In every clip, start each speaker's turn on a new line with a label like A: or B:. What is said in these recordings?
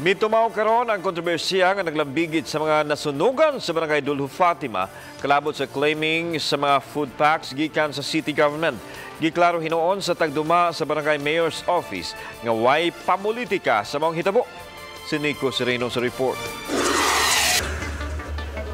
A: Mitumaw karon ang kontrobersiya nga naglambigit sa mga nasunugan sa barangay Dulho Fatima kalabot sa claiming sa mga food packs gikan sa city government. Giklaro hinuon sa tagduma sa barangay mayor's office nga way pamulitika sa mga hitabo. Si Nico Sereno sa report.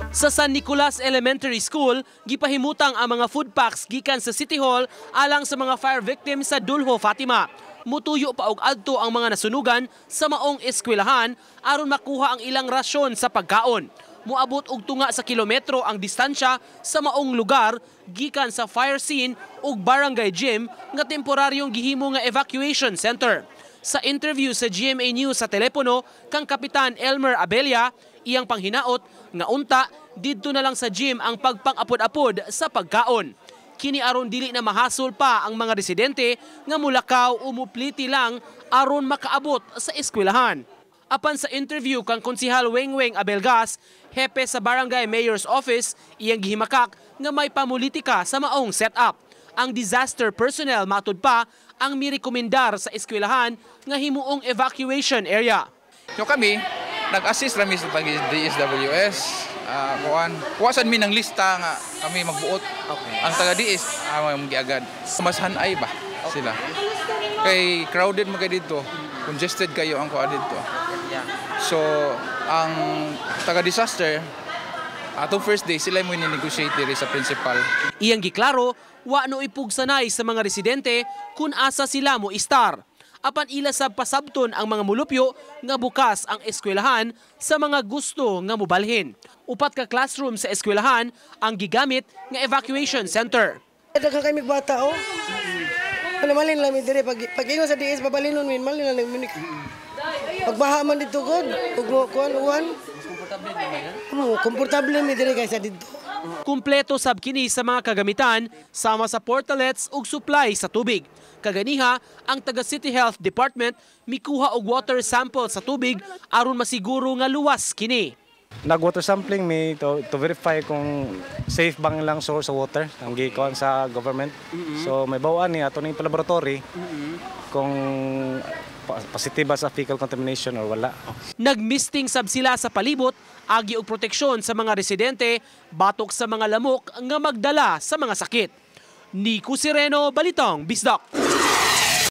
B: Sa San Nicolas Elementary School, gipahimutang ang mga food packs gikan sa City Hall alang sa mga fire victims sa Dulho Fatima. Mutuyo pa og adto ang mga nasunugan sa maong eskwelahan aron makuha ang ilang rasyon sa pagkaon. Muabot og tunga sa kilometro ang distansya sa maong lugar gikan sa fire scene ug barangay gym nga temporaryong gihimo nga evacuation center. Sa interview sa GMA News sa telepono kang Kapitan Elmer Abella, iyang panghinaot nga unta didto na lang sa gym ang pagpang-apod-apod sa pagkaon. Kini aron dili na mahasol pa ang mga residente nga mulakaw o mupliti lang aron makaabot sa eskwelahan. Apan sa interview kang Konsehal Wengweng Abelgas, hepe sa Barangay Mayor's Office, iyang gihimakak nga may pamulitika sa maong setup. Ang disaster personnel matud pa ang mirekomendar sa eskwelahan nga himuong evacuation area.
C: So kami, nag-assist kami sa DSWS. Kuwasan mi ng lista nga kami magbuot. Okay. Ang taga-DS, magiagad. Mas hanay ba sila? Kay crowded mo kayo dito. Congested kayo ang kuha dito. So, ang taga-disaster, atong first day, sila mo ni-negotiate sa principal.
B: Iyang giklaro, wa no ipugsanay sa mga residente kung asa sila mo istar. Apan ila sa pasabton ang mga mulupyo nga bukas ang eskwelahan sa mga gusto nga mubalhin. Upat ka classroom sa eskwelahan ang gigamit nga evacuation center.
D: Daghang kami bata oh. Malin lang mi dire pag ingon sa DS babalinon min malin lang mi. Pagbaha man dito god, ug kuan uwan. Komportable mi dire kaysa dito.
B: Kumpleto sab kini sa mga kagamitan sama sa portalets ug supply sa tubig. Kaganiha, ang taga City Health Department mikuha og water sample sa tubig aron masiguro nga luwas kini.
E: Nag-water sampling mi to verify kung safe bang lang source sa water ang gikuan sa government. So may bawaan ni ato ning laboratory kung positive ba sa fecal contamination or wala.
B: Nagmisting sab sila sa palibot agi og proteksyon sa mga residente batok sa mga lamok nga magdala sa mga sakit. Nico Sereno, Balitang Bisdak.